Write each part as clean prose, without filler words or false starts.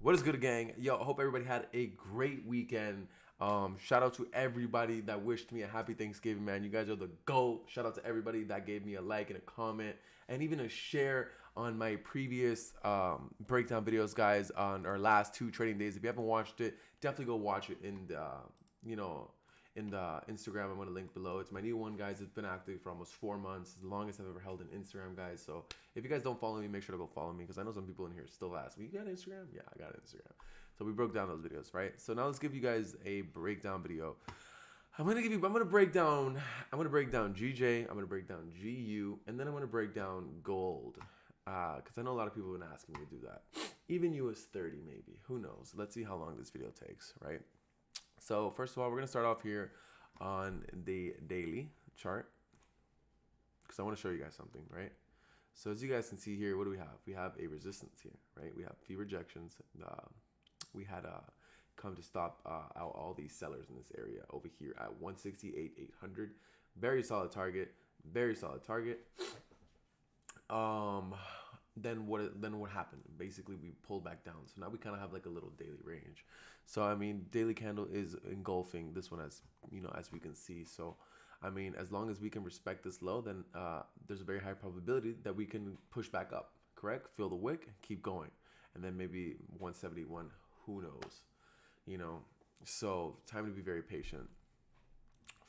What is good, gang? Yo, I hope everybody had a great weekend. Shout out to everybody that wished me a happy Thanksgiving, man. You guys are the GOAT. Shout out to everybody that gave me a like and a comment and even a share on my previous breakdown videos, guys, on our last two trading days. If you haven't watched it, definitely go watch it in the, in the Instagram. I'm going to link below. It's my new one, guys. It's been active for almost 4 months. It's the longest I've ever held an Instagram, guys. So if you guys don't follow me, make sure to go follow me, because I know some people in here still ask me, you got Instagram? Yeah, I got Instagram. So we broke down those videos, right? So now let's give you guys a breakdown video. I'm gonna break down GJ, I'm gonna break down GU, and then I'm gonna break down gold. Because I know a lot of people have been asking me to do that. Even US30 maybe. Who knows? Let's see how long this video takes, right? So first of all, we're gonna start off here on the daily chart, because I want to show you guys something, right? So as you guys can see here, what do we have? We have a resistance here, right? We have few rejections. We had come to stop out all these sellers in this area over here at 168,800. Very solid target. Very solid target. Then what happened? Basically, we pulled back down. So now we kind of have like a little daily range. So I mean, daily candle is engulfing this one, as you know, as we can see. So I mean, as long as we can respect this low, then there's a very high probability that we can push back up. Correct? Feel the wick, keep going, and then maybe 171. Who knows? You know. So time to be very patient.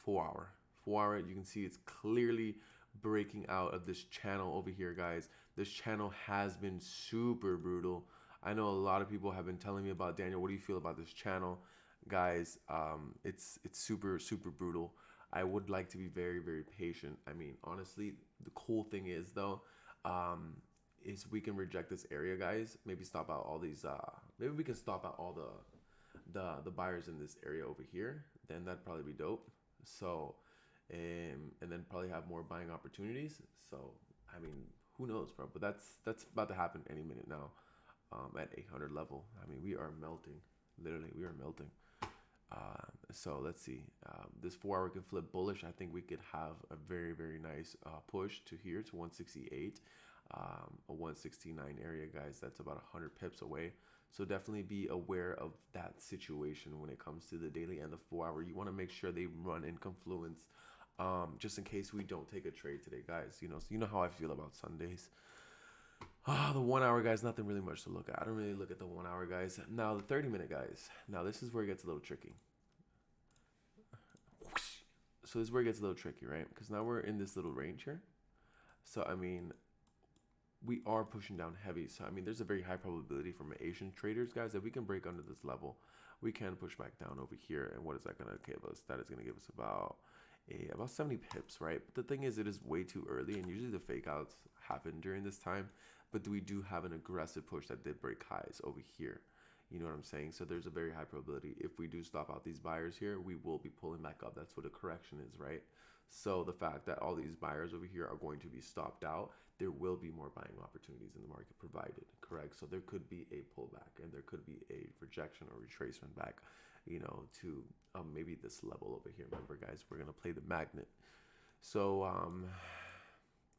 4 hour. 4 hour. You can see it's clearly breaking out of this channel over here, guys. This channel has been super brutal. I know a lot of people have been telling me about, Daniel, what do you feel about this channel? Guys, it's super brutal. I would like to be very patient. I mean, honestly, the cool thing is though, is we can reject this area, guys. Maybe stop out all these maybe we can stop out all the buyers in this area over here. Then that'd probably be dope. So and then probably have more buying opportunities. So I mean, who knows, bro? But that's about to happen any minute now. At 800 level, I mean, we are melting. Literally, we are melting. So let's see. This 4 hour can flip bullish. I think we could have a very nice push to here to 168, a 169 area, guys. That's about 100 pips away. So definitely be aware of that situation when it comes to the daily and the 4 hour. You want to make sure they run in confluence, just in case we don't take a trade today, guys. You know, so you know how I feel about Sundays. The 1 hour, guys, nothing really much to look at. I don't really look at the 1 hour, guys. Now the 30-minute, guys. Now this is where it gets a little tricky. So this is where it gets a little tricky, right? Because now we're in this little range here. So I mean, we are pushing down heavy. So I mean, there's a very high probability from Asian traders, guys, that we can break under this level. We can push back down over here. And what is that going to give us? That is going to give us about 70 pips, right? But the thing is, it is way too early, and usually the fake outs happen during this time. But we do have an aggressive push that did break highs over here. You know what I'm saying? So there's a very high probability if we do stop out these buyers here, we will be pulling back up. That's what a correction is, right? So the fact that all these buyers over here are going to be stopped out, there will be more buying opportunities in the market provided, correct? So there could be a pullback, and there could be a rejection or retracement back, you know, to maybe this level over here. Remember, guys, we're going to play the magnet. So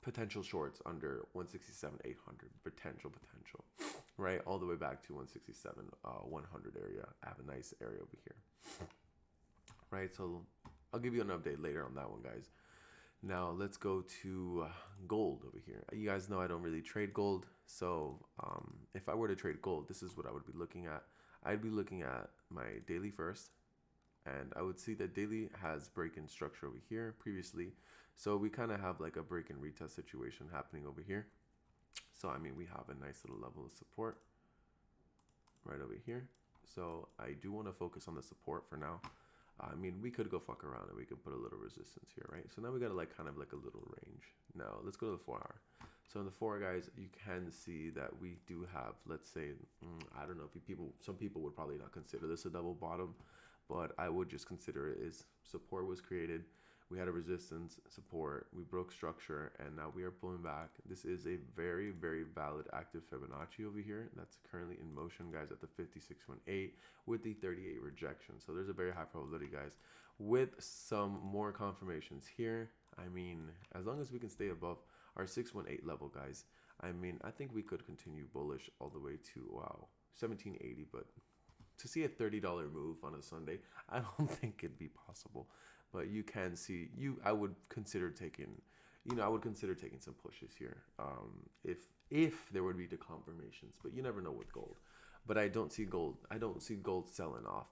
potential shorts under 167,800, potential, right? All the way back to 167, 100 area. I have a nice area over here, right? So I'll give you an update later on that one, guys. Now let's go to gold over here. You guys know I don't really trade gold. So if I were to trade gold, this is what I would be looking at. I'd be looking at my daily first. And I would see that daily has break-in structure over here previously. So we kind of have like a break-in retest situation happening over here. So, I mean, we have a nice little level of support right over here. So I do want to focus on the support for now. I mean, we could go fuck around and we could put a little resistance here, right? So now we got like kind of like a little range. Now let's go to the 4 hour. So in the 4 hour, guys, you can see that we do have, let's say, I don't know if some people would probably not consider this a double bottom, but I would just consider it as support was created. We had a resistance, support, we broke structure, and now we are pulling back. This is a very valid active Fibonacci over here that's currently in motion, guys, at the 56.18 with the 38 rejection. So there's a very high probability, guys, with some more confirmations here. I mean, as long as we can stay above our 618 level, guys, I mean, I think we could continue bullish all the way to, wow, 1780, but to see a $30 move on a Sunday, I don't think it'd be possible. But you can see, I would consider taking, I would consider taking some pushes here, if there would be the confirmations. But you never know with gold. But I don't see gold selling off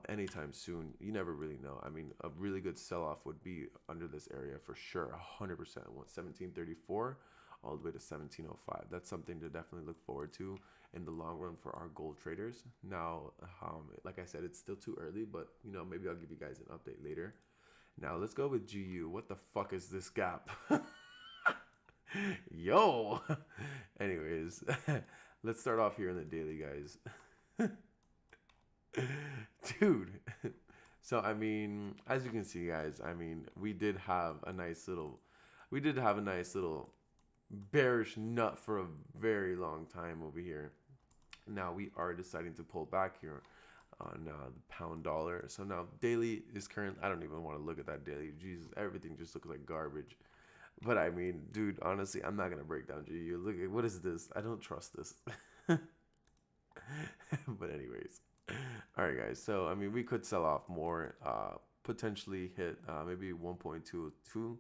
anytime soon. You never really know. I mean, a really good sell off would be under this area for sure, 100%. 1734 all the way to 1705. That's something to definitely look forward to in the long run for our gold traders. Now, like I said, it's still too early, but maybe I'll give you guys an update later. Now let's go with GU. What the fuck is this gap? Yo. Anyways, let's start off here in the daily, guys. Dude. So I mean, as you can see, guys, I mean, we did have a nice little bearish nut for a very long time over here. Now we are deciding to pull back here on the pound dollar. So now daily is current. I don't even want to look at that daily. Jesus, everything just looks like garbage. But I mean, dude, honestly, I'm not gonna break down GU. Look at, what is this? I don't trust this. But anyways, all right, guys. So I mean, we could sell off more. Potentially hit maybe 1.202.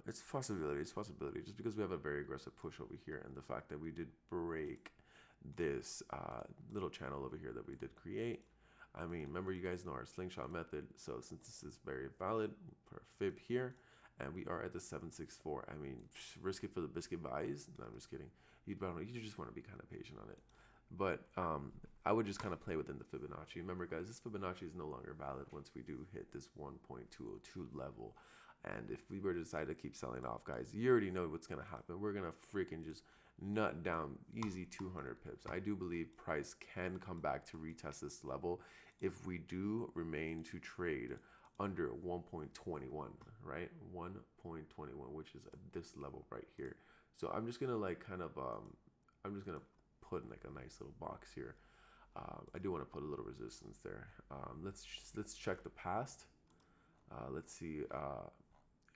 It's possibility. Just because we have a very aggressive push over here, and the fact that we did break this little channel over here that we did create. I mean, remember, you guys know our slingshot method. So since this is very valid for fib here, and we are at the 764. I mean, risk it for the biscuit buys. No, I'm just kidding. You just want to be kind of patient on it. But I would just kind of play within the Fibonacci. Remember, guys, this Fibonacci is no longer valid once we do hit this 1.202 level. And if we were to decide to keep selling off, guys, you already know what's going to happen. We're going to freaking just nut down easy 200 pips. I do believe price can come back to retest this level if we do remain to trade under 1.21, right? 1.21, which is at this level right here. So I'm just going to like kind of, I'm just going to put in like a nice little box here. I do want to put a little resistance there. Let's check the past. Let's see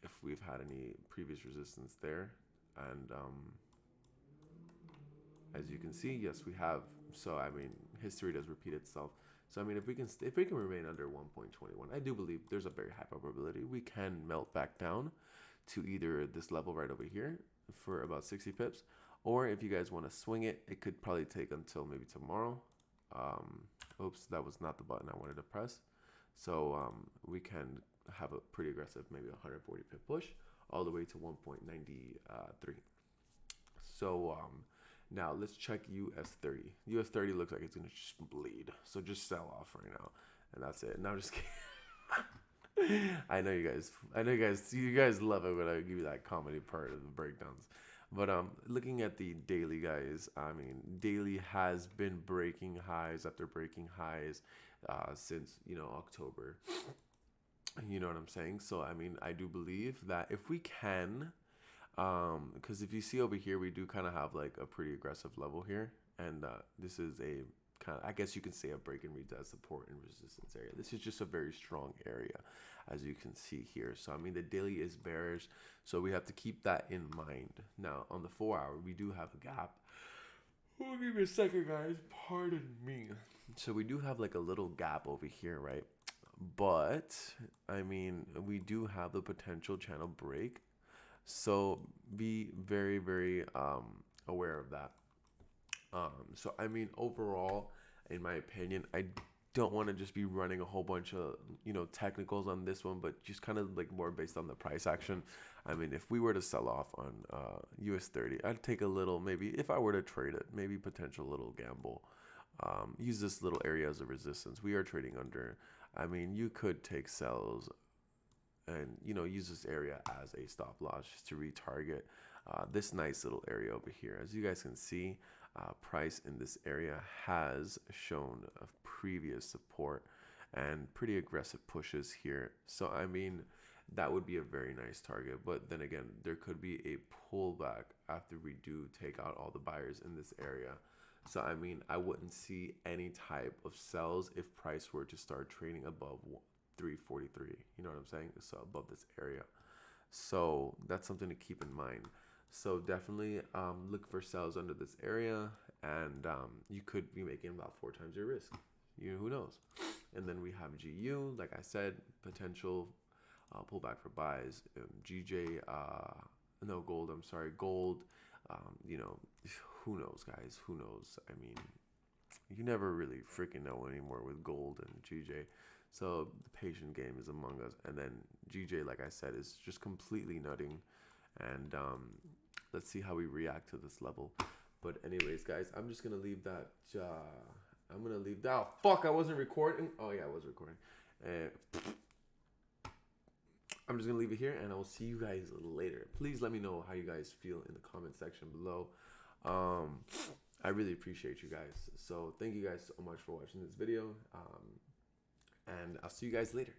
if we've had any previous resistance there. And as you can see, yes, we have. So I mean, history does repeat itself. So I mean, if we can remain under 1.21, I do believe there's a very high probability we can melt back down to either this level right over here for about 60 pips, or if you guys want to swing it, it could probably take until maybe tomorrow. Oops, that was not the button I wanted to press. So we can have a pretty aggressive, maybe 140 pip push all the way to 1.93. So now let's check US30. US30 looks like it's gonna just bleed. So just sell off right now, and that's it. Now just kidding. I know you guys love it when I give you that comedy part of the breakdowns. But looking at the daily, guys, I mean, daily has been breaking highs after breaking highs since October. You know what I'm saying? So I mean, I do believe that if we can, because if you see over here, we do kind of have like a pretty aggressive level here, and this is a kind of, I guess you can say, a break and retest support and resistance area. This is just a very strong area, as you can see here. So I mean, the daily is bearish, so we have to keep that in mind. Now on the 4 hour, we do have a gap. Oh, give me a second, guys. Pardon me. So we do have like a little gap over here, right? But I mean, we do have the potential channel break, so be very, very aware of that. So I mean, overall, in my opinion, I don't want to just be running a whole bunch of technicals on this one, but just kind of like more based on the price action. I mean, if we were to sell off on US30, I'd take a little, maybe if I were to trade it, maybe potential little gamble. Use this little area as a resistance. We are trading under. I mean, you could take sells and use this area as a stop loss just to retarget this nice little area over here. As you guys can see, price in this area has shown a previous support and pretty aggressive pushes here. So I mean, that would be a very nice target. But then again, there could be a pullback after we do take out all the buyers in this area. So I mean, I wouldn't see any type of sells if price were to start trading above 343. You know what I'm saying? So above this area. So that's something to keep in mind. So definitely look for sells under this area, and you could be making about 4 times your risk. Who knows? And then we have GU, like I said, potential pullback for buys. GJ, no gold. I'm sorry, gold. You know, who knows, guys? Who knows? I mean, you never really freaking know anymore with gold and GJ. So the patient game is among us. And then GJ, like I said, is just completely nutting. And let's see how we react to this level. But anyways, guys, I'm just gonna leave that. I'm gonna leave that. Oh, fuck! I wasn't recording. Oh yeah, I was recording. I'm just gonna leave it here, and I will see you guys later. Please let me know how you guys feel in the comment section below. I really appreciate you guys. So thank you guys so much for watching this video. And I'll see you guys later.